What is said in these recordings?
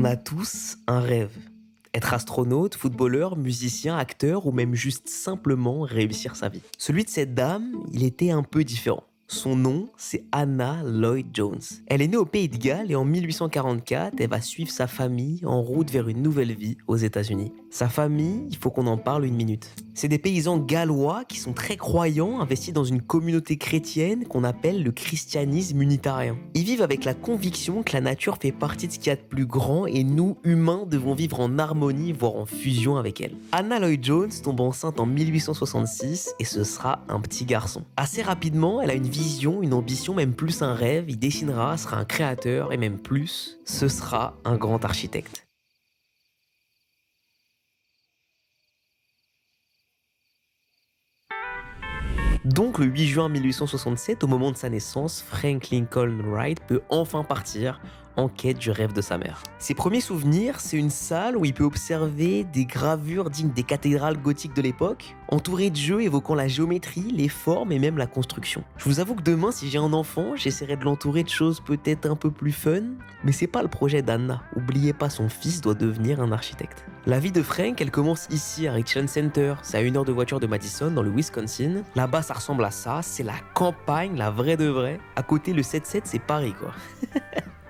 a tous un rêve. Être astronaute, footballeur, musicien, acteur ou même juste simplement réussir sa vie. Celui de cette dame, il était un peu différent. Son nom, c'est Hannah Lloyd-Jones. Elle est née au Pays de Galles et en 1844, elle va suivre sa famille en route vers une nouvelle vie aux États-Unis. Sa famille, il faut qu'on en parle une minute. C'est des paysans gallois qui sont très croyants, investis dans une communauté chrétienne qu'on appelle le christianisme unitarien. Ils vivent avec la conviction que la nature fait partie de ce qu'il y a de plus grand et nous, humains, devons vivre en harmonie, voire en fusion avec elle. Hannah Lloyd-Jones tombe enceinte en 1866 et ce sera un petit garçon. Assez rapidement, elle a une vision, une ambition, même plus un rêve. Il dessinera, sera un créateur et même plus, ce sera un grand architecte. Donc le 8 juin 1867, au moment de sa naissance, Frank Lincoln Wright peut enfin partir en quête du rêve de sa mère. Ses premiers souvenirs, c'est une salle où il peut observer des gravures dignes des cathédrales gothiques de l'époque, entourées de jeux évoquant la géométrie, les formes et même la construction. Je vous avoue que demain, si j'ai un enfant, j'essaierai de l'entourer de choses peut-être un peu plus fun, mais c'est pas le projet d'Anna. Oubliez pas, son fils doit devenir un architecte. La vie de Frank, elle commence ici à Richland Center, c'est à 1 heure de voiture de Madison, dans le Wisconsin. Là-bas, ça ressemble à ça, c'est la campagne, la vraie de vraie. À côté, le 7-7, c'est Paris, quoi.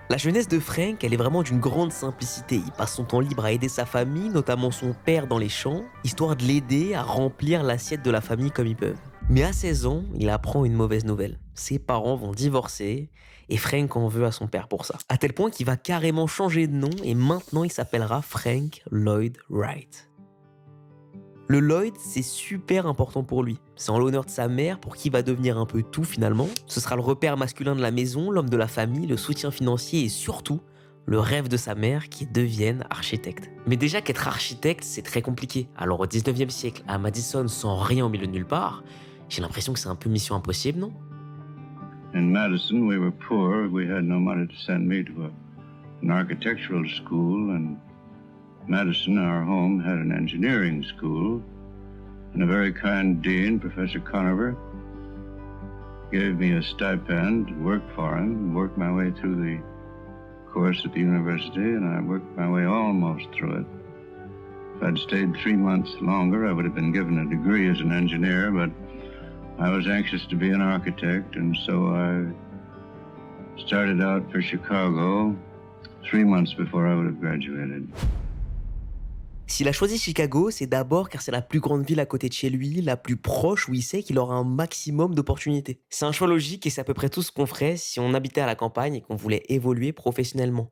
La jeunesse de Frank, elle est vraiment d'une grande simplicité. Il passe son temps libre à aider sa famille, notamment son père dans les champs, histoire de l'aider à remplir l'assiette de la famille comme ils peuvent. Mais à 16 ans, il apprend une mauvaise nouvelle. Ses parents vont divorcer et Frank en veut à son père pour ça. À tel point qu'il va carrément changer de nom et maintenant il s'appellera Frank Lloyd Wright. Le Lloyd, c'est super important pour lui. C'est en l'honneur de sa mère, pour qui il va devenir un peu tout finalement. Ce sera le repère masculin de la maison, l'homme de la famille, le soutien financier et surtout, le rêve de sa mère qui devienne architecte. Mais déjà qu'être architecte, c'est très compliqué. Alors au 19e siècle, à Madison, sans rien au milieu de nulle part, j'ai l'impression que c'est un peu mission impossible, non? In Madison, we were poor. We had no money to send me to an architectural school, and Madison, our home, had an engineering school, and a very kind dean, Professor Conover, gave me a stipend to work for him, worked my way through the course at the university, and I worked my way almost through it. If I'd stayed 3 months longer, I would have been given a degree as an engineer, but I was anxious to be an architect, and so I started out for Chicago 3 months before I would have graduated. S'il a choisi Chicago, c'est d'abord car c'est la plus grande ville à côté de chez lui, la plus proche où il sait qu'il aura un maximum d'opportunités. C'est un choix logique et c'est à peu près tout ce qu'on ferait si on habitait à la campagne et qu'on voulait évoluer professionnellement.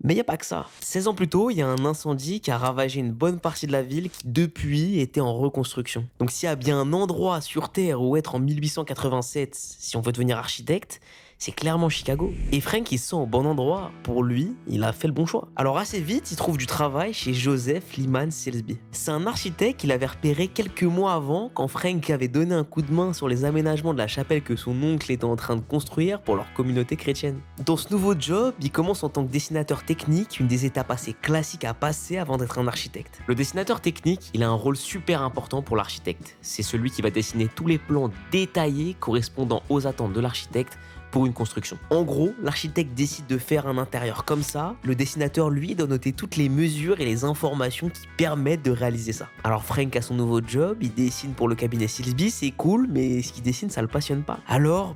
Mais il n'y a pas que ça. 16 ans plus tôt, il y a un incendie qui a ravagé une bonne partie de la ville qui, depuis, était en reconstruction. Donc s'il y a bien un endroit sur Terre où être en 1887 si on veut devenir architecte, c'est clairement Chicago. Et Frank, il se sent au bon endroit. Pour lui, il a fait le bon choix. Alors assez vite, il trouve du travail chez Joseph Lyman Silsby. C'est un architecte qu'il avait repéré quelques mois avant quand Frank avait donné un coup de main sur les aménagements de la chapelle que son oncle était en train de construire pour leur communauté chrétienne. Dans ce nouveau job, il commence en tant que dessinateur technique, une des étapes assez classiques à passer avant d'être un architecte. Le dessinateur technique, il a un rôle super important pour l'architecte. C'est celui qui va dessiner tous les plans détaillés correspondant aux attentes de l'architecte pour une construction. En gros, l'architecte décide de faire un intérieur comme ça, le dessinateur lui doit noter toutes les mesures et les informations qui permettent de réaliser ça. Alors Frank a son nouveau job, il dessine pour le cabinet Silsby, c'est cool, mais ce qu'il dessine ça le passionne pas. Alors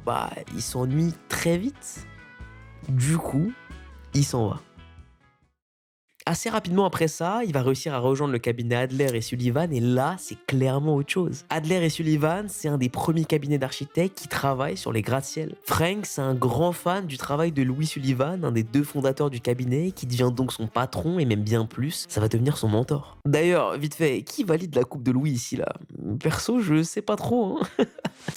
il s'ennuie très vite. Du coup, il s'en va. Assez rapidement après ça, il va réussir à rejoindre le cabinet Adler et Sullivan et là, c'est clairement autre chose. Adler et Sullivan, c'est un des premiers cabinets d'architectes qui travaillent sur les gratte-ciel. Frank, c'est un grand fan du travail de Louis Sullivan, un des 2 fondateurs du cabinet, qui devient donc son patron et même bien plus, ça va devenir son mentor. D'ailleurs, vite fait, qui valide la coupe de Louis ici là? Perso, je sais pas trop.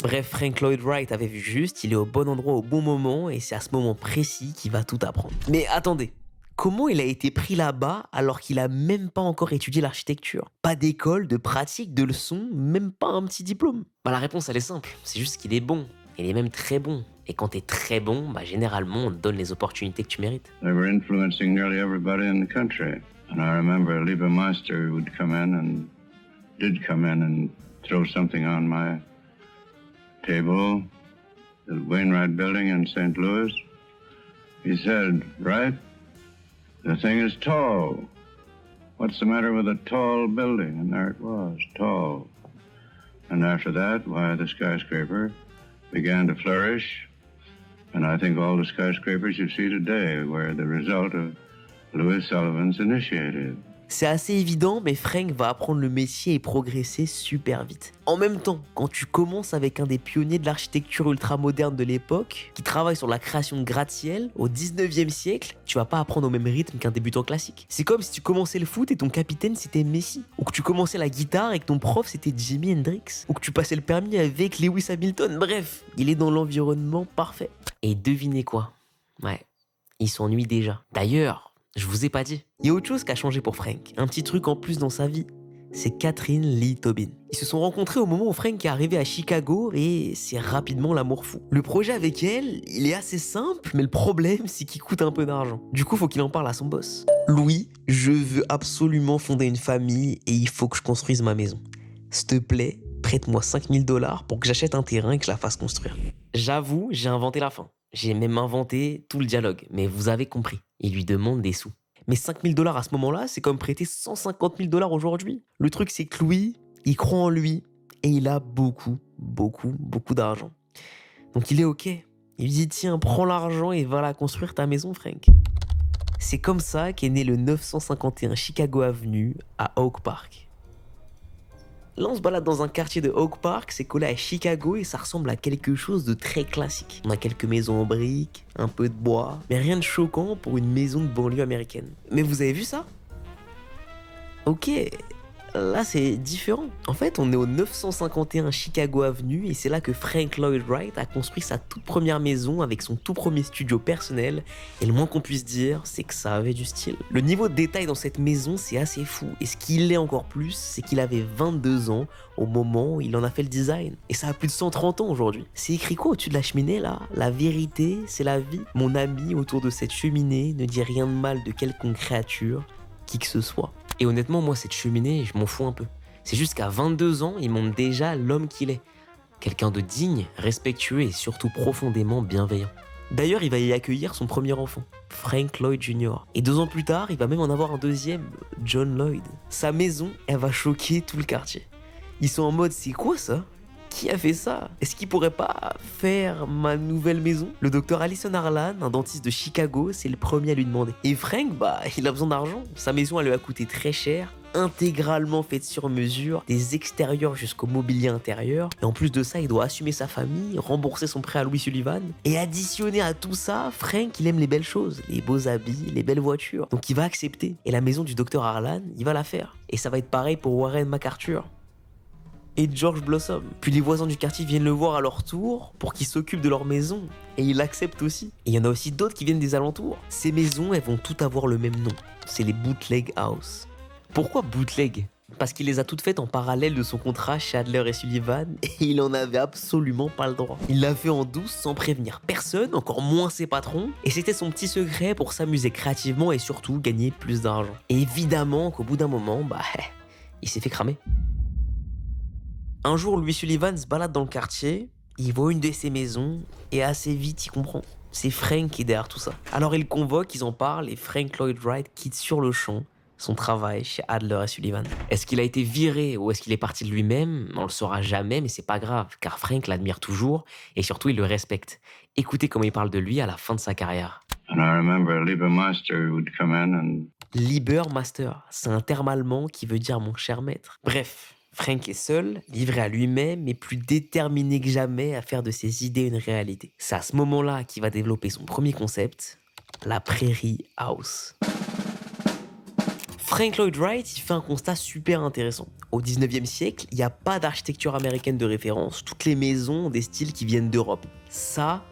Bref, Frank Lloyd Wright avait vu juste, il est au bon endroit au bon moment et c'est à ce moment précis qu'il va tout apprendre. Mais attendez. Comment il a été pris là-bas alors qu'il a même pas encore étudié l'architecture? Pas d'école, de pratique, de leçons, même pas un petit diplôme. La réponse elle est simple, c'est juste qu'il est bon. Il est même très bon. Et quand t'es très bon, généralement on te donne les opportunités que tu mérites. They were influencing nearly everybody in the country. And I remember Lieber Meister would come in and throw something on my table, the Wainwright Building in St. Louis. He said, "Wright, The thing is tall. What's the matter with a tall building? And there it was, tall. And after that, why, the skyscraper began to flourish. And I think all the skyscrapers you see today were the result of Louis Sullivan's initiative. C'est assez évident, mais Frank va apprendre le métier et progresser super vite. En même temps, quand tu commences avec un des pionniers de l'architecture ultramoderne de l'époque, qui travaille sur la création de gratte-ciel au 19e siècle, tu vas pas apprendre au même rythme qu'un débutant classique. C'est comme si tu commençais le foot et ton capitaine c'était Messi, ou que tu commençais la guitare et que ton prof c'était Jimi Hendrix, ou que tu passais le permis avec Lewis Hamilton. Bref, il est dans l'environnement parfait. Et devinez quoi? Ouais, il s'ennuie déjà. D'ailleurs, je vous ai pas dit. Il y a autre chose qui a changé pour Frank. Un petit truc en plus dans sa vie. C'est Catherine Lee Tobin. Ils se sont rencontrés au moment où Frank est arrivé à Chicago et c'est rapidement l'amour fou. Le projet avec elle, il est assez simple, mais le problème, c'est qu'il coûte un peu d'argent. Du coup, faut qu'il en parle à son boss. Louis, je veux absolument fonder une famille et il faut que je construise ma maison. S'il te plaît, prête-moi $5 000 pour que j'achète un terrain et que je la fasse construire. J'avoue, j'ai inventé la fin. J'ai même inventé tout le dialogue, mais vous avez compris. Il lui demande des sous. Mais $5 000 à ce moment-là, c'est comme prêter $150 000 aujourd'hui. Le truc, c'est que Louis, il croit en lui et il a beaucoup d'argent. Donc il est OK. Il lui dit, tiens, prends l'argent et va la construire ta maison, Frank. C'est comme ça qu'est né le 951 Chicago Avenue à Oak Park. Là, on se balade dans un quartier de Oak Park, c'est collé à Chicago et ça ressemble à quelque chose de très classique. On a quelques maisons en briques, un peu de bois, mais rien de choquant pour une maison de banlieue américaine. Mais vous avez vu ça? Ok, là c'est différent. En fait, on est au 951 Chicago Avenue et c'est là que Frank Lloyd Wright a construit sa toute première maison avec son tout premier studio personnel. Et le moins qu'on puisse dire, c'est que ça avait du style. Le niveau de détail dans cette maison, c'est assez fou. Et ce qui l'est encore plus, c'est qu'il avait 22 ans au moment où il en a fait le design. Et ça a plus de 130 ans aujourd'hui. C'est écrit quoi au-dessus de la cheminée là? La vérité, c'est la vie. Mon ami autour de cette cheminée ne dit rien de mal de quelconque créature, qui que ce soit. Et honnêtement, moi, cette cheminée, je m'en fous un peu. C'est juste qu'à 22 ans, il montre déjà l'homme qu'il est. Quelqu'un de digne, respectueux et surtout profondément bienveillant. D'ailleurs, il va y accueillir son premier enfant, Frank Lloyd Jr. Et 2 ans plus tard, il va même en avoir un deuxième, John Lloyd. Sa maison, elle va choquer tout le quartier. Ils sont en mode, c'est quoi ça? Qui a fait ça? Est-ce qu'il pourrait pas faire ma nouvelle maison? Le docteur Allison Harlan, un dentiste de Chicago, c'est le premier à lui demander. Et Frank, il a besoin d'argent. Sa maison, elle lui a coûté très cher, intégralement faite sur mesure, des extérieurs jusqu'au mobilier intérieur. Et en plus de ça, il doit assumer sa famille, rembourser son prêt à Louis Sullivan. Et additionner à tout ça, Frank, il aime les belles choses, les beaux habits, les belles voitures. Donc il va accepter. Et la maison du docteur Harlan, il va la faire. Et ça va être pareil pour Warren MacArthur et George Blossom. Puis les voisins du quartier viennent le voir à leur tour pour qu'ils s'occupent de leur maison. Et il accepte aussi. Et il y en a aussi d'autres qui viennent des alentours. Ces maisons, elles vont toutes avoir le même nom. C'est les Bootleg House. Pourquoi bootleg? Parce qu'il les a toutes faites en parallèle de son contrat chez Adler et Sullivan et il en avait absolument pas le droit. Il l'a fait en douce sans prévenir personne, encore moins ses patrons, et c'était son petit secret pour s'amuser créativement et surtout gagner plus d'argent. Et évidemment qu'au bout d'un moment, il s'est fait cramer. Un jour, Louis Sullivan se balade dans le quartier, il voit une de ses maisons et assez vite il comprend. C'est Frank qui est derrière tout ça. Alors il convoque, ils en parlent et Frank Lloyd Wright quitte sur le champ son travail chez Adler et Sullivan. Est-ce qu'il a été viré ou est-ce qu'il est parti de lui-même? On le saura jamais, mais c'est pas grave, car Frank l'admire toujours et surtout il le respecte. Écoutez comment il parle de lui à la fin de sa carrière. And I remember Liebermaster would come in and... Liebermaster, c'est un terme allemand qui veut dire mon cher maître. Bref, Frank est seul, livré à lui-même, mais plus déterminé que jamais à faire de ses idées une réalité. C'est à ce moment-là qu'il va développer son premier concept, la Prairie House. Frank Lloyd Wright, il fait un constat super intéressant. Au 19e siècle, il n'y a pas d'architecture américaine de référence. Toutes les maisons ont des styles qui viennent d'Europe. Ça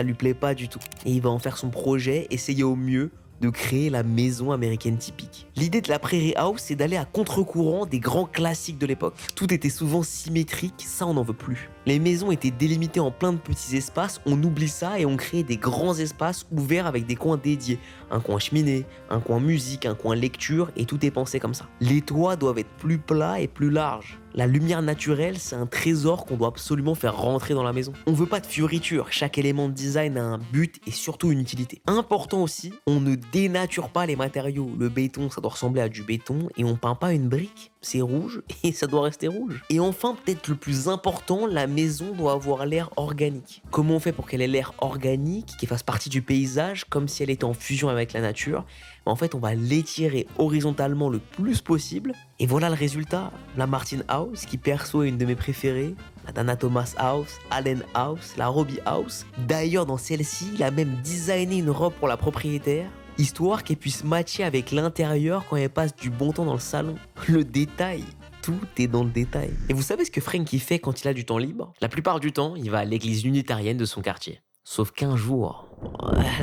lui plaît pas du tout. Et il va en faire son projet, essayer au mieux de créer la maison américaine typique. L'idée de la Prairie House, c'est d'aller à contre-courant des grands classiques de l'époque. Tout était souvent symétrique, ça on n'en veut plus. Les maisons étaient délimitées en plein de petits espaces, on oublie ça et on crée des grands espaces ouverts avec des coins dédiés. Un coin cheminée, un coin musique, un coin lecture et tout est pensé comme ça. Les toits doivent être plus plats et plus larges. La lumière naturelle, c'est un trésor qu'on doit absolument faire rentrer dans la maison. On veut pas de fioritures, chaque élément de design a un but et surtout une utilité. Important aussi, on ne dénature pas les matériaux. Le béton, ça doit ressembler à du béton et on peint pas une brique. C'est rouge et ça doit rester rouge. Et enfin, peut-être le plus important, la maison doit avoir l'air organique. Comment on fait pour qu'elle ait l'air organique, qu'elle fasse partie du paysage, comme si elle était en fusion avec la nature? En fait, on va l'étirer horizontalement le plus possible. Et voilà le résultat. La Martin House, qui perso est une de mes préférées. La Dana Thomas House, Allen House, la Robbie House. D'ailleurs, dans celle-ci, il a même designé une robe pour la propriétaire, histoire qu'elle puisse matcher avec l'intérieur quand elle passe du bon temps dans le salon. Le détail, tout est dans le détail. Et vous savez ce que Frank fait quand il a du temps libre? La plupart du temps, il va à l'église unitarienne de son quartier. Sauf qu'un jour,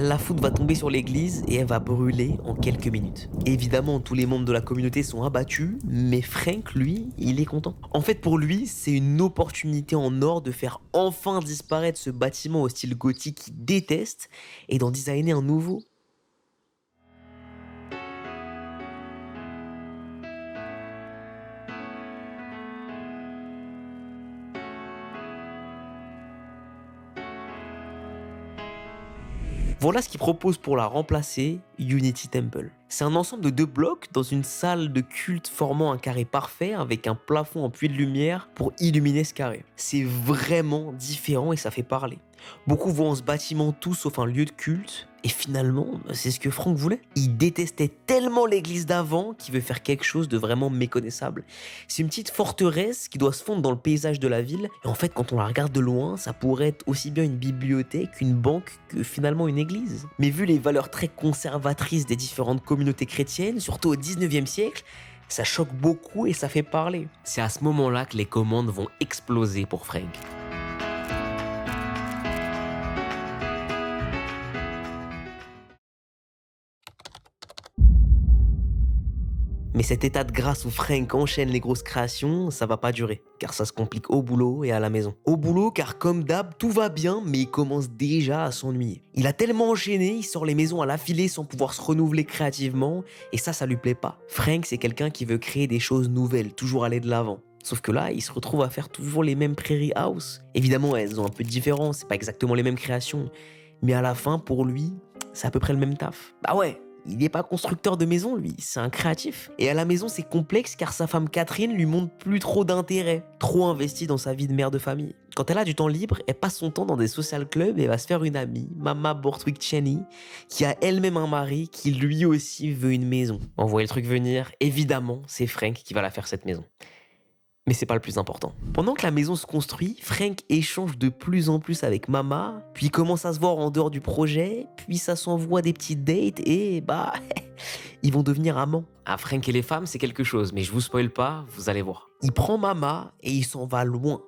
la foudre va tomber sur l'église et elle va brûler en quelques minutes. Évidemment, tous les membres de la communauté sont abattus, mais Frank, lui, il est content. En fait, pour lui, c'est une opportunité en or de faire enfin disparaître ce bâtiment au style gothique qu'il déteste et d'en designer un nouveau. Voilà ce qu'il propose pour la remplacer, Unity Temple. C'est un ensemble de 2 blocs dans une salle de culte formant un carré parfait avec un plafond en puits de lumière pour illuminer ce carré. C'est vraiment différent et ça fait parler. Beaucoup voient en ce bâtiment tout sauf un lieu de culte, et finalement, c'est ce que Frank voulait. Il détestait tellement l'église d'avant qu'il veut faire quelque chose de vraiment méconnaissable. C'est une petite forteresse qui doit se fondre dans le paysage de la ville, et en fait, quand on la regarde de loin, ça pourrait être aussi bien une bibliothèque, une banque, que finalement une église. Mais vu les valeurs très conservatrices des différentes communautés chrétiennes, surtout au 19e siècle, ça choque beaucoup et ça fait parler. C'est à ce moment-là que les commandes vont exploser pour Frank. Mais cet état de grâce où Frank enchaîne les grosses créations, ça va pas durer, car ça se complique au boulot et à la maison. Au boulot, car comme d'hab, tout va bien, mais il commence déjà à s'ennuyer. Il a tellement enchaîné, il sort les maisons à l'affilée sans pouvoir se renouveler créativement, et ça lui plaît pas. Frank, c'est quelqu'un qui veut créer des choses nouvelles, toujours aller de l'avant. Sauf que là, il se retrouve à faire toujours les mêmes Prairie House. Évidemment, elles ont un peu de différence, c'est pas exactement les mêmes créations. Mais à la fin, pour lui, c'est à peu près le même taf. Bah ouais, il n'est pas constructeur de maison, lui, c'est un créatif. Et à la maison, c'est complexe car sa femme Catherine lui montre plus trop d'intérêt, trop investie dans sa vie de mère de famille. Quand elle a du temps libre, elle passe son temps dans des social clubs et va se faire une amie, Mama Borthwick Cheney, qui a elle-même un mari qui lui aussi veut une maison. On voit le truc venir, évidemment, c'est Frank qui va la faire cette maison. Mais c'est pas le plus important. Pendant que la maison se construit, Frank échange de plus en plus avec Mama, puis commence à se voir en dehors du projet, puis ça s'envoie des petites dates et ils vont devenir amants. Ah, Frank et les femmes, c'est quelque chose, mais je vous spoil pas, vous allez voir. Il prend Mama et il s'en va loin,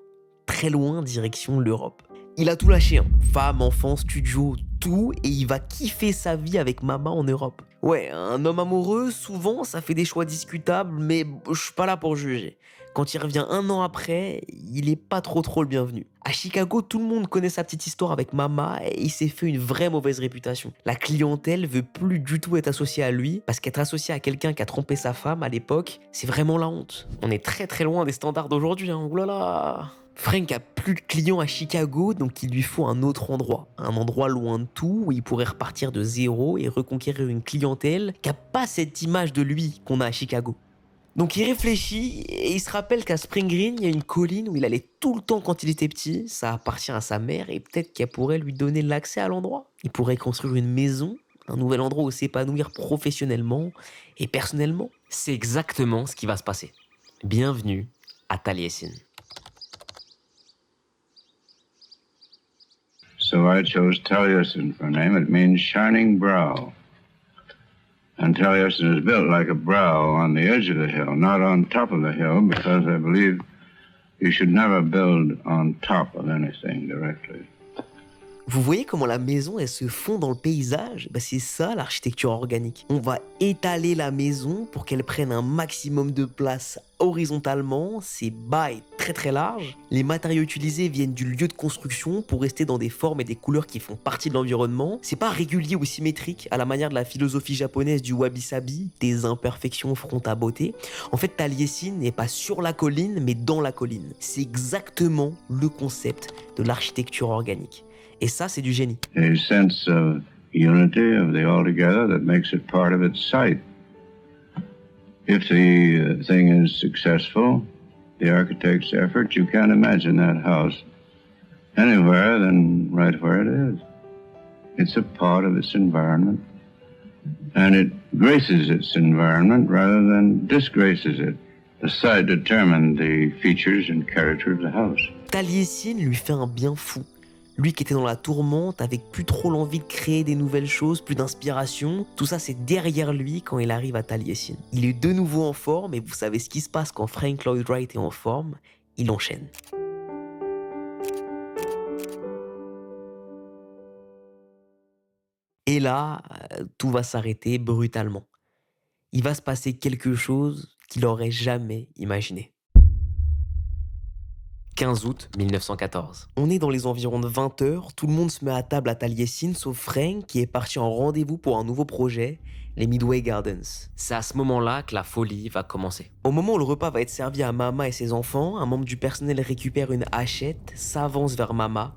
très loin, direction l'Europe. Il a tout lâché, hein. Femme, enfant, studio, tout, et il va kiffer sa vie avec Mama en Europe. Ouais, un homme amoureux, souvent, ça fait des choix discutables, mais je suis pas là pour juger. Quand il revient 1 an après, il est pas trop le bienvenu. À Chicago, tout le monde connaît sa petite histoire avec Mama et il s'est fait une vraie mauvaise réputation. La clientèle veut plus du tout être associée à lui parce qu'être associé à quelqu'un qui a trompé sa femme à l'époque, c'est vraiment la honte. On est très loin des standards d'aujourd'hui, hein. Oulala. Frank a plus de clients à Chicago, donc il lui faut un autre endroit. Un endroit loin de tout où il pourrait repartir de zéro et reconquérir une clientèle qui n'a pas cette image de lui qu'on a à Chicago. Donc il réfléchit et il se rappelle qu'à Spring Green, il y a une colline où il allait tout le temps quand il était petit. Ça appartient à sa mère et peut-être qu'elle pourrait lui donner l'accès à l'endroit. Il pourrait construire une maison, un nouvel endroit où s'épanouir professionnellement et personnellement. C'est exactement ce qui va se passer. Bienvenue à Taliesin. So I chose Taliesin for a name. It means shining brow. And Taliesin is built like a brow on the edge of the hill, not on top of the hill, because I believe you should never build on top of anything directly. Vous voyez comment la maison, elle se fond dans le paysage? C'est ça l'architecture organique. On va étaler la maison pour qu'elle prenne un maximum de place horizontalement. C'est bas et très très large. Les matériaux utilisés viennent du lieu de construction pour rester dans des formes et des couleurs qui font partie de l'environnement. C'est pas régulier ou symétrique à la manière de la philosophie japonaise du wabi-sabi, des imperfections feront ta beauté. En fait, Taliesin n'est pas sur la colline, mais dans la colline. C'est exactement le concept de l'architecture organique. Et ça, c'est du génie. A sense of unity of the altogether that makes it part of its site. If the thing is successful, the architect's effort, you can't imagine that house anywhere than right where it is. It's a part of its environment, and it graces its environment rather than disgraces it. The site determined the features and character of the house. Taliesin lui fait un bien fou. Lui qui était dans la tourmente, avec plus trop l'envie de créer des nouvelles choses, plus d'inspiration, tout ça c'est derrière lui quand il arrive à Taliesin. Il est de nouveau en forme et vous savez ce qui se passe quand Frank Lloyd Wright est en forme, il enchaîne. Et là, tout va s'arrêter brutalement. Il va se passer quelque chose qu'il n'aurait jamais imaginé. 15 août 1914. On est dans les environs de 20 heures, tout le monde se met à table à Taliesin sauf Frank qui est parti en rendez-vous pour un nouveau projet, les Midway Gardens. C'est à ce moment-là que la folie va commencer. Au moment où le repas va être servi à Mama et ses enfants, un membre du personnel récupère une hachette, s'avance vers Mama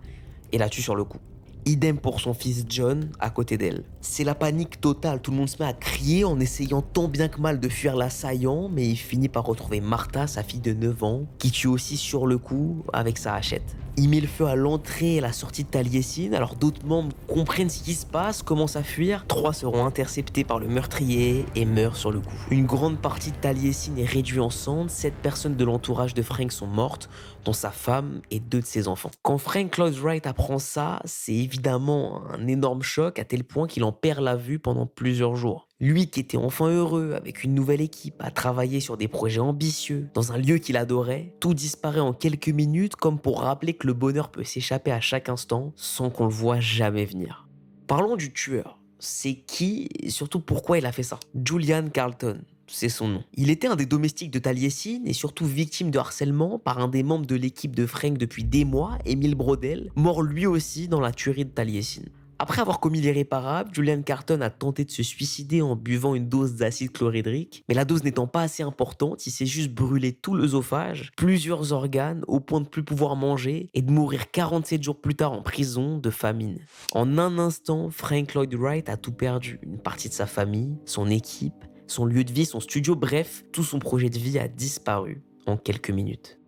et la tue sur le coup. Idem pour son fils John, à côté d'elle. C'est la panique totale, tout le monde se met à crier en essayant tant bien que mal de fuir l'assaillant, mais il finit par retrouver Martha, sa fille de 9 ans, qui tue aussi sur le coup avec sa hachette. Il met le feu à l'entrée et la sortie de Taliesin, alors d'autres membres comprennent ce qui se passe, commencent à fuir. 3 seront interceptés par le meurtrier et meurent sur le coup. Une grande partie de Taliesin est réduite en cendres, 7 personnes de l'entourage de Frank sont mortes, dont sa femme et 2 de ses enfants. Quand Frank Lloyd Wright apprend ça, c'est évidemment un énorme choc à tel point qu'il en perd la vue pendant plusieurs jours. Lui qui était enfin heureux, avec une nouvelle équipe, à travailler sur des projets ambitieux, dans un lieu qu'il adorait, tout disparaît en quelques minutes comme pour rappeler que le bonheur peut s'échapper à chaque instant sans qu'on le voie jamais venir. Parlons du tueur. C'est qui et surtout pourquoi il a fait ça? Julian Carlton, c'est son nom. Il était un des domestiques de Taliesin et surtout victime de harcèlement par un des membres de l'équipe de Frank depuis des mois, Emile Brodel, mort lui aussi dans la tuerie de Taliesin. Après avoir commis l'irréparable, Julian Carlton a tenté de se suicider en buvant une dose d'acide chlorhydrique, mais la dose n'étant pas assez importante, il s'est juste brûlé tout l'œsophage, plusieurs organes, au point de plus pouvoir manger et de mourir 47 jours plus tard en prison de famine. En un instant, Frank Lloyd Wright a tout perdu, une partie de sa famille, son équipe, son lieu de vie, son studio, bref, tout son projet de vie a disparu en quelques minutes.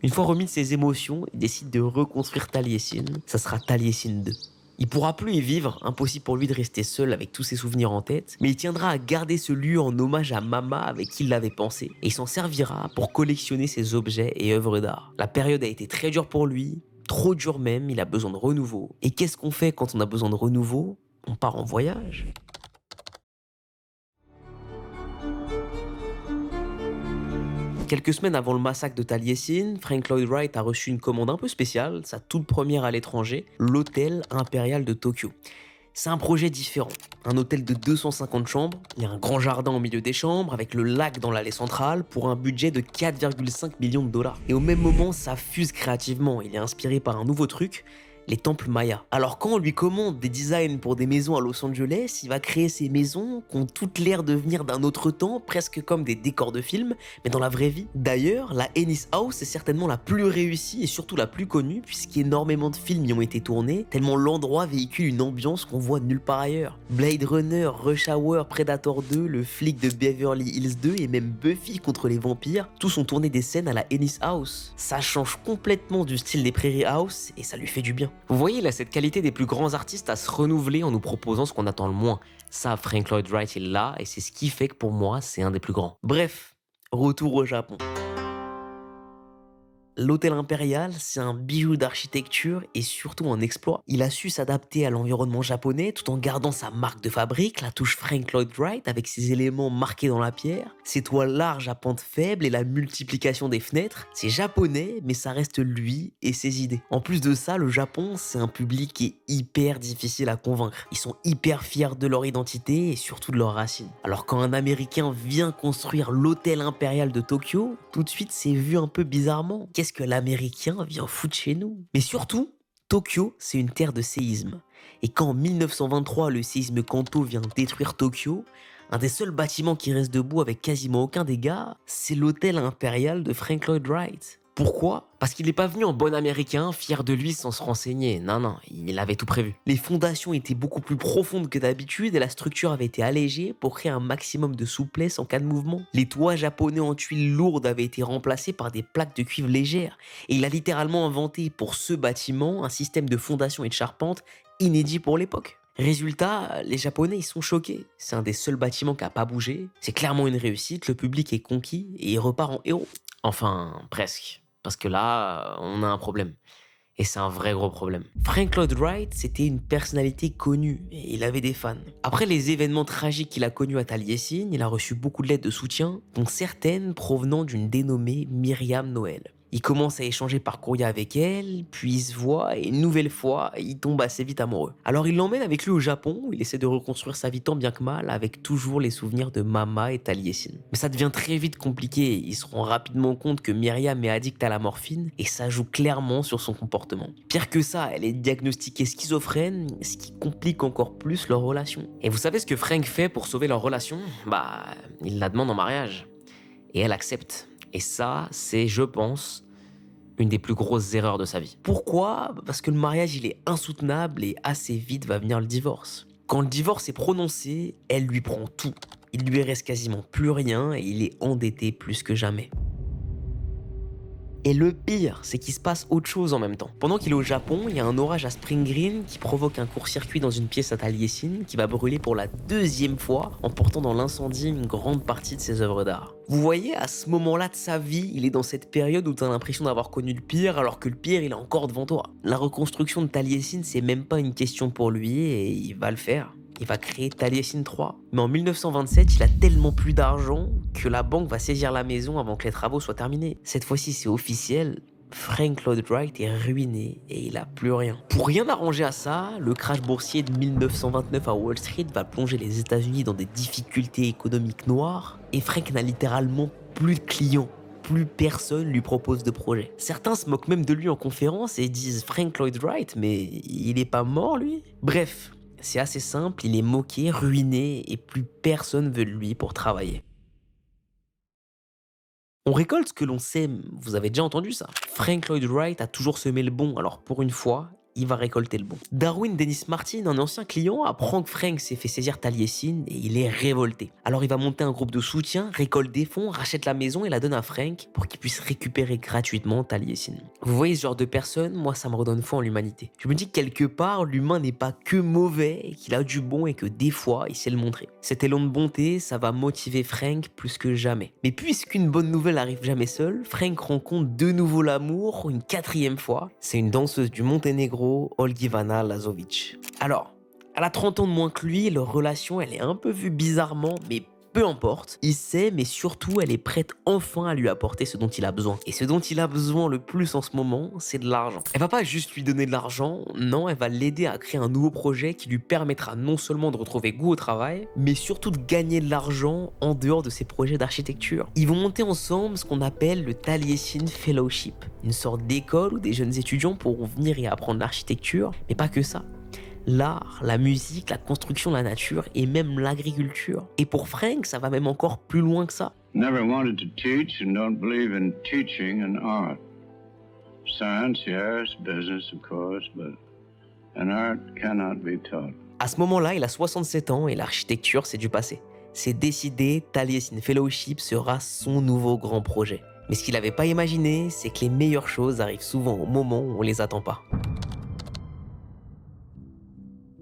Une fois remis de ses émotions, il décide de reconstruire Taliesin. Ça sera Taliesin 2. Il pourra plus y vivre, impossible pour lui de rester seul avec tous ses souvenirs en tête, mais il tiendra à garder ce lieu en hommage à Mama avec qui il l'avait pensé, et il s'en servira pour collectionner ses objets et œuvres d'art. La période a été très dure pour lui, trop dure même, il a besoin de renouveau. Et qu'est-ce qu'on fait quand on a besoin de renouveau? On part en voyage. Quelques semaines avant le massacre de Taliesin, Frank Lloyd Wright a reçu une commande un peu spéciale, sa toute première à l'étranger, l'Hôtel Impérial de Tokyo. C'est un projet différent, un hôtel de 250 chambres, il y a un grand jardin au milieu des chambres avec le lac dans l'allée centrale pour un budget de 4,5 millions de dollars. Et au même moment, ça fuse créativement, il est inspiré par un nouveau truc, les temples mayas. Alors quand on lui commande des designs pour des maisons à Los Angeles, il va créer ces maisons qui ont toutes l'air de venir d'un autre temps, presque comme des décors de films, mais dans la vraie vie. D'ailleurs, la Ennis House est certainement la plus réussie et surtout la plus connue, puisqu'énormément de films y ont été tournés, tellement l'endroit véhicule une ambiance qu'on voit nulle part ailleurs. Blade Runner, Rush Hour, Predator 2, Le flic de Beverly Hills 2 et même Buffy contre les vampires, tous ont tourné des scènes à la Ennis House. Ça change complètement du style des Prairie House et ça lui fait du bien. Vous voyez là cette qualité des plus grands artistes à se renouveler en nous proposant ce qu'on attend le moins. Ça, Frank Lloyd Wright est là et c'est ce qui fait que pour moi, c'est un des plus grands. Bref, retour au Japon. 1914. On est dans les environs de 20 heures, tout le monde se met à table à Taliesin sauf Frank qui est parti en rendez-vous pour un nouveau projet, les Midway Gardens. C'est à ce moment-là que la folie va commencer. Au moment où le repas va être servi à Mama et ses enfants, Mama, qui est L'hôtel impérial, c'est un bijou d'architecture et surtout un exploit. Il a su s'adapter à l'environnement japonais tout en gardant sa marque de fabrique, la touche Frank Lloyd Wright avec ses éléments marqués dans la pierre, ses toits larges à pente faible et la multiplication des fenêtres. C'est japonais, mais ça reste lui et ses idées. En plus de ça, le Japon, c'est un public qui est hyper difficile à convaincre. Ils sont hyper fiers de leur identité et surtout de leurs racines. Alors quand un Américain vient construire l'hôtel impérial de Tokyo, tout de suite c'est vu un peu bizarrement. Qu'est-ce que l'Américain vient foutre chez nous? Mais surtout, Tokyo, c'est une terre de séisme. Et quand en 1923 le séisme Kanto vient détruire Tokyo, un des seuls bâtiments qui reste debout avec quasiment aucun dégât, c'est l'hôtel impérial de Frank Lloyd Wright. Pourquoi? Parce qu'il n'est pas venu en bon américain, fier de lui sans se renseigner. Non, il avait tout prévu. Les fondations étaient beaucoup plus profondes que d'habitude et la structure avait été allégée pour créer un maximum de souplesse en cas de mouvement. Les toits japonais en tuiles lourdes avaient été remplacés par des plaques de cuivre légères. Et il a littéralement inventé pour ce bâtiment un système de fondation et de charpente inédit pour l'époque. Résultat, les Japonais ils sont choqués. C'est un des seuls bâtiments qui n'a pas bougé. C'est clairement une réussite, le public est conquis et il repart en héros. Enfin, presque. Parce que là, on a un problème. Et c'est un vrai gros problème. Frank Lloyd Wright, c'était une personnalité connue et il avait des fans. Après les événements tragiques qu'il a connus à Taliesin, il a reçu beaucoup de lettres de soutien, dont certaines provenant d'une dénommée Myriam Noël. Il commence à échanger par courrier avec elle, puis il se voit et une nouvelle fois, il tombe assez vite amoureux. Alors il l'emmène avec lui au Japon, où il essaie de reconstruire sa vie tant bien que mal, avec toujours les souvenirs de Mama et Taliesin. Mais ça devient très vite compliqué, il se rend rapidement compte que Myriam est addicte à la morphine, et ça joue clairement sur son comportement. Pire que ça, elle est diagnostiquée schizophrène, ce qui complique encore plus leur relation. Et vous savez ce que Frank fait pour sauver leur relation? Il la demande en mariage. Et elle accepte. Et ça, c'est, je pense, une des plus grosses erreurs de sa vie. Pourquoi? Parce que le mariage, il est insoutenable et assez vite va venir le divorce. Quand le divorce est prononcé, elle lui prend tout. Il lui reste quasiment plus rien et il est endetté plus que jamais. Et le pire, c'est qu'il se passe autre chose en même temps. Pendant qu'il est au Japon, il y a un orage à Spring Green qui provoque un court-circuit dans une pièce à Taliesin qui va brûler pour la deuxième fois, emportant dans l'incendie une grande partie de ses œuvres d'art. Vous voyez, à ce moment-là de sa vie, il est dans cette période où tu as l'impression d'avoir connu le pire, alors que le pire, il est encore devant toi. La reconstruction de Taliesin, c'est même pas une question pour lui et il va le faire. Il va créer Taliesin 3. Mais en 1927, il a tellement plus d'argent que la banque va saisir la maison avant que les travaux soient terminés. Cette fois-ci, c'est officiel. Frank Lloyd Wright est ruiné et il a plus rien. Pour rien arranger à ça, le crash boursier de 1929 à Wall Street va plonger les États-Unis dans des difficultés économiques noires et Frank n'a littéralement plus de clients. Plus personne lui propose de projet. Certains se moquent même de lui en conférence et disent Frank Lloyd Wright, mais il est pas mort lui? Bref. C'est assez simple, il est moqué, ruiné et plus personne veut de lui pour travailler. On récolte ce que l'on sème, vous avez déjà entendu ça. Frank Lloyd Wright a toujours semé le bon, alors pour une fois, il va récolter le bon. Darwin Dennis Martin, un ancien client, apprend que Frank s'est fait saisir Taliesin et il est révolté. Alors il va monter un groupe de soutien, récolte des fonds, rachète la maison et la donne à Frank pour qu'il puisse récupérer gratuitement Taliesin. Vous voyez ce genre de personne, moi ça me redonne foi en l'humanité. Je me dis que quelque part, l'humain n'est pas que mauvais, qu'il a du bon et que des fois, il sait le montrer. Cet élan de bonté, ça va motiver Frank plus que jamais. Mais puisqu'une bonne nouvelle arrive jamais seule, Frank rencontre de nouveau l'amour, une quatrième fois. C'est une danseuse du Monténégro, Olgivana Lazovic. Alors, elle a 30 ans de moins que lui, leur relation elle est un peu vue bizarrement, mais peu importe. Il sait, mais surtout elle est prête enfin à lui apporter ce dont il a besoin. Et ce dont il a besoin le plus en ce moment, c'est de l'argent. Elle va pas juste lui donner de l'argent, non, elle va l'aider à créer un nouveau projet qui lui permettra non seulement de retrouver goût au travail, mais surtout de gagner de l'argent en dehors de ses projets d'architecture. Ils vont monter ensemble ce qu'on appelle le Taliesin Fellowship, une sorte d'école où des jeunes étudiants pourront venir y apprendre l'architecture, mais pas que ça. L'art, la musique, la construction de la nature et même l'agriculture. Et pour Frank, ça va même encore plus loin que ça. Never wanted to teach and don't believe in teaching and art. Science, yes, business, of course, but an art cannot be taught. À ce moment-là, il a 67 ans et l'architecture, c'est du passé. C'est décidé, Taliesin Fellowship sera son nouveau grand projet. Mais ce qu'il n'avait pas imaginé, c'est que les meilleures choses arrivent souvent au moment où on les attend pas.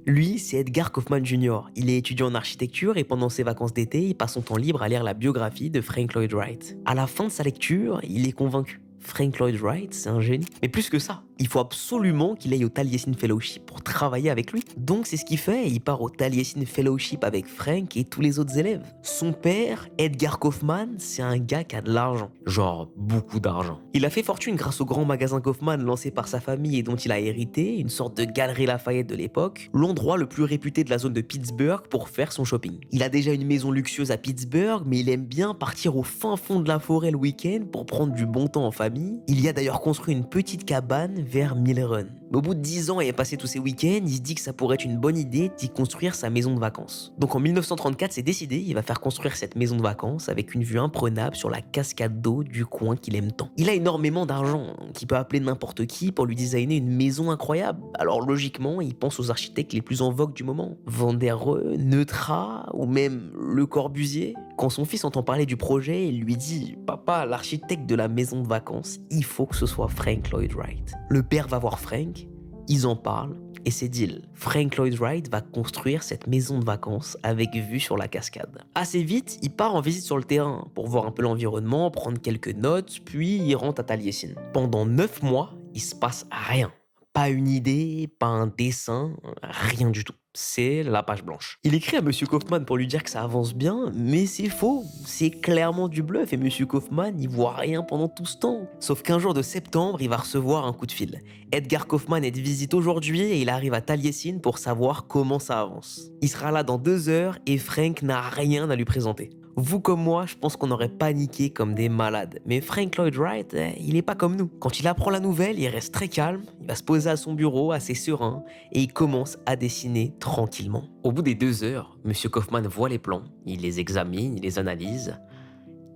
Lui, c'est Edgar Kaufman Jr. Il est étudiant en architecture et pendant ses vacances d'été, il passe son temps libre à lire la biographie de Frank Lloyd Wright. À la fin de sa lecture, il est convaincu. Frank Lloyd Wright, c'est un génie. Mais plus que ça, il faut absolument qu'il aille au Taliesin Fellowship pour travailler avec lui. Donc c'est ce qu'il fait, il part au Taliesin Fellowship avec Frank et tous les autres élèves. Son père, Edgar Kaufman, c'est un gars qui a de l'argent. Genre beaucoup d'argent. Il a fait fortune grâce au grand magasin Kaufman lancé par sa famille et dont il a hérité, une sorte de galerie Lafayette de l'époque, l'endroit le plus réputé de la zone de Pittsburgh pour faire son shopping. Il a déjà une maison luxueuse à Pittsburgh, mais il aime bien partir au fin fond de la forêt le week-end pour prendre du bon temps en famille. Il y a d'ailleurs construit une petite cabane vers Mill Run. Mais au bout de 10 ans et passé tous ces week-ends, il se dit que ça pourrait être une bonne idée d'y construire sa maison de vacances. Donc en 1934, c'est décidé, il va faire construire cette maison de vacances avec une vue imprenable sur la cascade d'eau du coin qu'il aime tant. Il a énormément d'argent, qui peut appeler n'importe qui pour lui designer une maison incroyable. Alors logiquement, il pense aux architectes les plus en vogue du moment. Van der Rohe, Neutra ou même Le Corbusier. Quand son fils entend parler du projet, il lui dit « Papa, l'architecte de la maison de vacances, il faut que ce soit Frank Lloyd Wright. » Le père va voir Frank, ils en parlent, et c'est deal. Frank Lloyd Wright va construire cette maison de vacances avec vue sur la cascade. Assez vite, il part en visite sur le terrain pour voir un peu l'environnement, prendre quelques notes, puis il rentre à Taliesin. Pendant 9 mois, il se passe rien. Pas une idée, pas un dessin, rien du tout. C'est la page blanche. Il écrit à Monsieur Kaufman pour lui dire que ça avance bien, mais c'est faux. C'est clairement du bluff et Monsieur Kaufman n'y voit rien pendant tout ce temps. Sauf qu'un jour de septembre, il va recevoir un coup de fil. Edgar Kaufman est de visite aujourd'hui et il arrive à Taliesin pour savoir comment ça avance. Il sera là dans 2 heures et Frank n'a rien à lui présenter. Vous comme moi, je pense qu'on aurait paniqué comme des malades. Mais Frank Lloyd Wright, il est pas comme nous. Quand il apprend la nouvelle, il reste très calme, il va se poser à son bureau, assez serein, et il commence à dessiner tranquillement. Au bout des 2 heures, Monsieur Kaufman voit les plans, il les examine, il les analyse,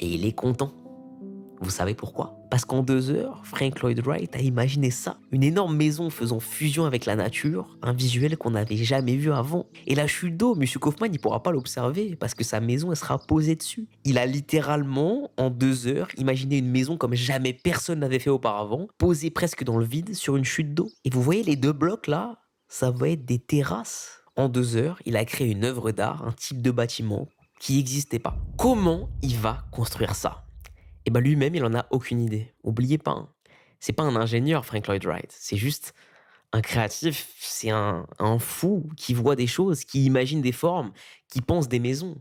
et il est content. Vous savez pourquoi? Parce qu'en 2 heures, Frank Lloyd Wright a imaginé ça. Une énorme maison faisant fusion avec la nature, un visuel qu'on n'avait jamais vu avant. Et la chute d'eau, M. Kaufman, il pourra pas l'observer parce que sa maison, elle sera posée dessus. Il a littéralement, en 2 heures, imaginé une maison comme jamais personne n'avait fait auparavant, posée presque dans le vide sur une chute d'eau. Et vous voyez les 2 blocs là? Ça va être des terrasses. En 2 heures, il a créé une œuvre d'art, un type de bâtiment qui n'existait pas. Comment il va construire ça? Et ben lui-même, il en a aucune idée. Oubliez pas, hein. C'est pas un ingénieur, Frank Lloyd Wright. C'est juste un créatif. C'est un fou qui voit des choses, qui imagine des formes, qui pense des maisons.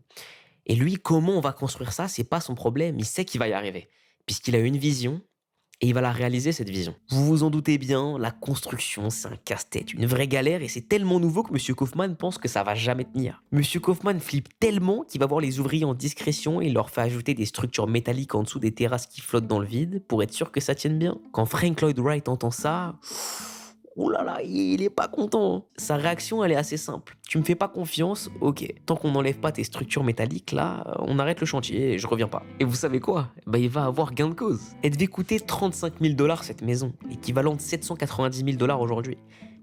Et lui, comment on va construire ça, c'est pas son problème. Il sait qu'il va y arriver. Puisqu'il a une vision et il va la réaliser, cette vision. Vous vous en doutez bien, la construction, c'est un casse-tête, une vraie galère, et c'est tellement nouveau que Monsieur Kaufman pense que ça va jamais tenir. Monsieur Kaufman flippe tellement qu'il va voir les ouvriers en discrétion et il leur fait ajouter des structures métalliques en dessous des terrasses qui flottent dans le vide pour être sûr que ça tienne bien. Quand Frank Lloyd Wright entend ça... Oh là là, il est pas content. Sa réaction, elle est assez simple. Tu me fais pas confiance, ok. Tant qu'on n'enlève pas tes structures métalliques, là, on arrête le chantier et je reviens pas. Et vous savez quoi? Il va avoir gain de cause. Elle devait coûter 35 000 $ cette maison, équivalent de 790 000 $ aujourd'hui.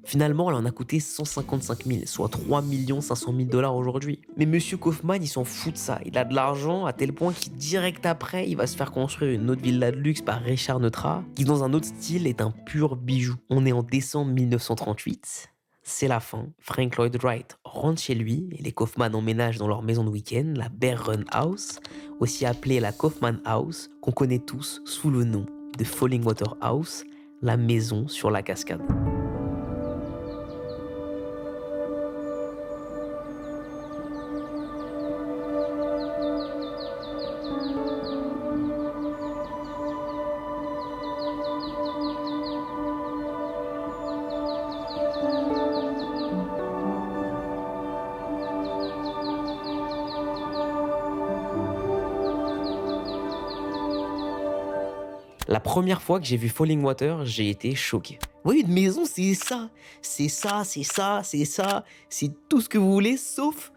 Finalement, elle en a coûté 155 000, soit 3 500 000 $ aujourd'hui. Mais Monsieur Kaufman, il s'en fout de ça. Il a de l'argent à tel point qu'il, direct après, il va se faire construire une autre villa de luxe par Richard Neutra, qui dans un autre style est un pur bijou. On est en décembre 1938. C'est la fin. Frank Lloyd Wright rentre chez lui et les Kaufman emménagent dans leur maison de week-end, la Bear Run House, aussi appelée la Kaufman House, qu'on connaît tous sous le nom de Falling Water House, la maison sur la cascade. La première fois que j'ai vu Falling Water, j'ai été choqué. Oui, une maison, c'est ça. C'est ça, c'est ça, c'est ça. C'est tout ce que vous voulez, sauf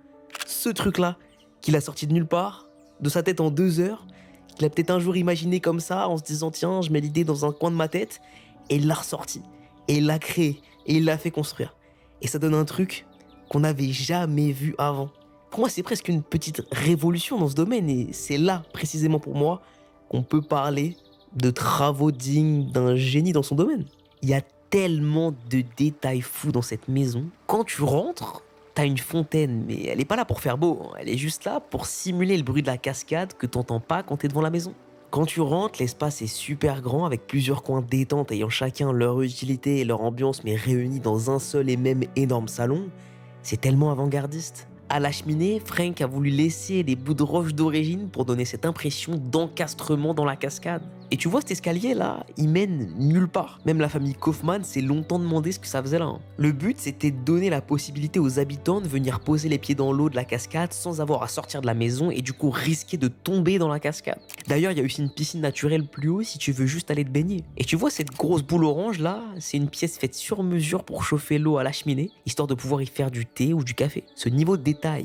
ce truc-là, qu'il a sorti de nulle part, de sa tête en 2 heures, qu'il a peut-être un jour imaginé comme ça, en se disant, tiens, je mets l'idée dans un coin de ma tête, et il l'a ressorti, et il l'a créé, et il l'a fait construire. Et ça donne un truc qu'on n'avait jamais vu avant. Pour moi, c'est presque une petite révolution dans ce domaine, et c'est là, précisément pour moi, qu'on peut parler de travaux dignes d'un génie dans son domaine. Il y a tellement de détails fous dans cette maison. Quand tu rentres, t'as une fontaine, mais elle est pas là pour faire beau. Elle est juste là pour simuler le bruit de la cascade que t'entends pas quand t'es devant la maison. Quand tu rentres, l'espace est super grand avec plusieurs coins détente ayant chacun leur utilité et leur ambiance mais réunis dans un seul et même énorme salon. C'est tellement avant-gardiste. À la cheminée, Frank a voulu laisser des bouts de roche d'origine pour donner cette impression d'encastrement dans la cascade. Et tu vois cet escalier là, il mène nulle part. Même la famille Kaufman s'est longtemps demandé ce que ça faisait là. Le but c'était de donner la possibilité aux habitants de venir poser les pieds dans l'eau de la cascade sans avoir à sortir de la maison et du coup risquer de tomber dans la cascade. D'ailleurs, il y a aussi une piscine naturelle plus haut si tu veux juste aller te baigner. Et tu vois cette grosse boule orange là, c'est une pièce faite sur mesure pour chauffer l'eau à la cheminée, histoire de pouvoir y faire du thé ou du café. Ce niveau de détail,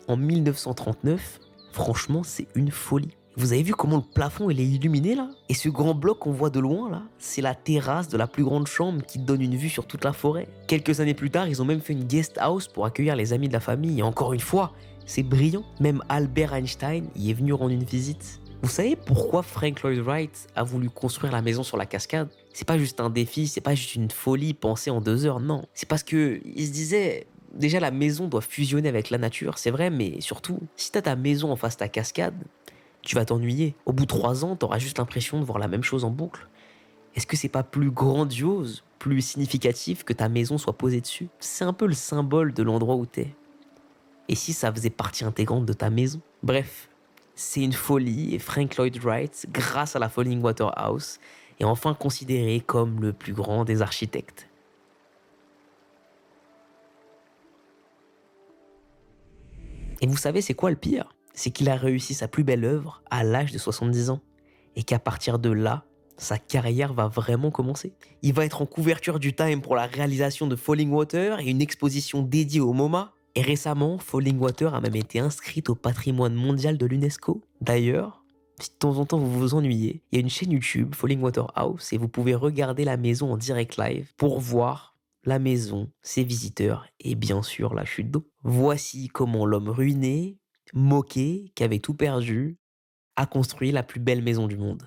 en 1939, franchement c'est une folie. Vous avez vu comment le plafond il est illuminé là? Et ce grand bloc qu'on voit de loin là, c'est la terrasse de la plus grande chambre qui donne une vue sur toute la forêt. Quelques années plus tard, ils ont même fait une guest house pour accueillir les amis de la famille. Et encore une fois, c'est brillant. Même Albert Einstein y est venu rendre une visite. Vous savez pourquoi Frank Lloyd Wright a voulu construire la maison sur la cascade? C'est pas juste un défi, c'est pas juste une folie pensée en 2 heures, non. C'est parce que il se disait, déjà la maison doit fusionner avec la nature, c'est vrai, mais surtout, si t'as ta maison en face de ta cascade, tu vas t'ennuyer. Au bout de 3 ans, t'auras juste l'impression de voir la même chose en boucle. Est-ce que c'est pas plus grandiose, plus significatif que ta maison soit posée dessus? C'est un peu le symbole de l'endroit où t'es. Et si ça faisait partie intégrante de ta maison? Bref, c'est une folie et Frank Lloyd Wright, grâce à la Falling Water House, est enfin considéré comme le plus grand des architectes. Et vous savez c'est quoi le pire? C'est qu'il a réussi sa plus belle œuvre à l'âge de 70 ans. Et qu'à partir de là, sa carrière va vraiment commencer. Il va être en couverture du Time pour la réalisation de Falling Water et une exposition dédiée au MoMA. Et récemment, Falling Water a même été inscrite au patrimoine mondial de l'UNESCO. D'ailleurs, si de temps en temps vous vous ennuyez, il y a une chaîne YouTube, Falling Water House, et vous pouvez regarder la maison en direct live pour voir la maison, ses visiteurs et bien sûr la chute d'eau. Voici comment l'homme ruiné, moqué, qui avait tout perdu, a construit la plus belle maison du monde.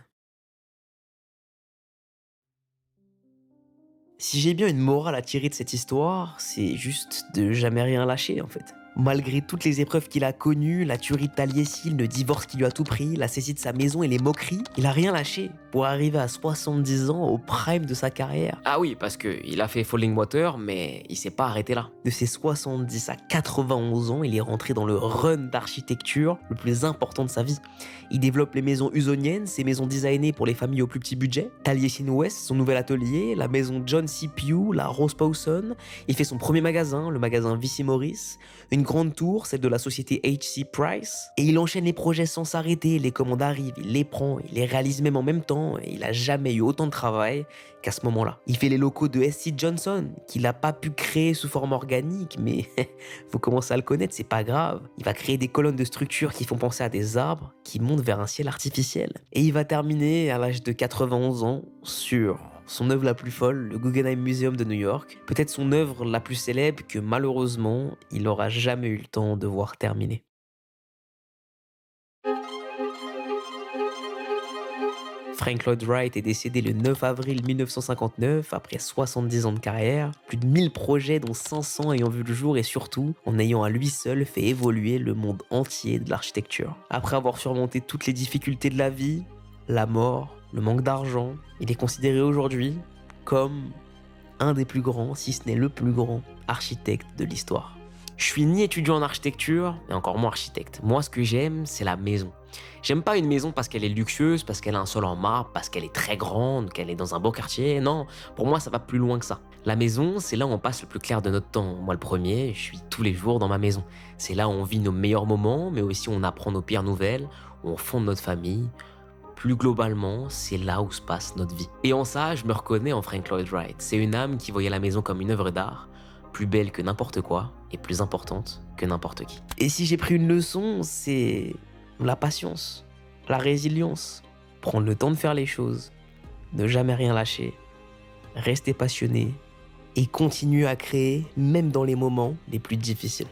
Si j'ai bien une morale à tirer de cette histoire, c'est juste de jamais rien lâcher en fait. Malgré toutes les épreuves qu'il a connues, la tuerie de Taliesin, le divorce qui lui a tout pris, la saisie de sa maison et les moqueries, il a rien lâché pour arriver à 70 ans au prime de sa carrière. Ah oui, parce qu'il a fait Falling Water, mais il s'est pas arrêté là. De ses 70 à 91 ans, il est rentré dans le run d'architecture le plus important de sa vie. Il développe les maisons usoniennes, ces maisons designées pour les familles au plus petit budget, Taliesin West, son nouvel atelier, la maison John C. Pugh, la Rose Pawson. Il fait son premier magasin, le magasin Vici Morris, une grande tour, celle de la société H.C. Price. Et il enchaîne les projets sans s'arrêter, les commandes arrivent, il les prend, il les réalise même en même temps, et il a jamais eu autant de travail qu'à ce moment-là. Il fait les locaux de S.C. Johnson, qu'il n'a pas pu créer sous forme organique, mais vous commencez à le connaître, c'est pas grave. Il va créer des colonnes de structures qui font penser à des arbres, qui montent vers un ciel artificiel. Et il va terminer à l'âge de 91 ans sur son œuvre la plus folle, le Guggenheim Museum de New York, peut-être son œuvre la plus célèbre que malheureusement, il n'aura jamais eu le temps de voir terminer. Frank Lloyd Wright est décédé le 9 avril 1959 après 70 ans de carrière, plus de 1000 projets dont 500 ayant vu le jour et surtout en ayant à lui seul fait évoluer le monde entier de l'architecture. Après avoir surmonté toutes les difficultés de la vie, la mort, le manque d'argent, il est considéré aujourd'hui comme un des plus grands, si ce n'est le plus grand architecte de l'histoire. Je suis ni étudiant en architecture, et encore moins architecte. Moi, ce que j'aime, c'est la maison. J'aime pas une maison parce qu'elle est luxueuse, parce qu'elle a un sol en marbre, parce qu'elle est très grande, qu'elle est dans un beau quartier. Non, pour moi, ça va plus loin que ça. La maison, c'est là où on passe le plus clair de notre temps. Moi, le premier, je suis tous les jours dans ma maison. C'est là où on vit nos meilleurs moments, mais aussi où on apprend nos pires nouvelles, où on fonde notre famille. Plus globalement, c'est là où se passe notre vie. Et en ça, je me reconnais en Frank Lloyd Wright. C'est une âme qui voyait la maison comme une œuvre d'art, plus belle que n'importe quoi et plus importante que n'importe qui. Et si j'ai pris une leçon, c'est la patience, la résilience, prendre le temps de faire les choses, ne jamais rien lâcher, rester passionné et continuer à créer même dans les moments les plus difficiles.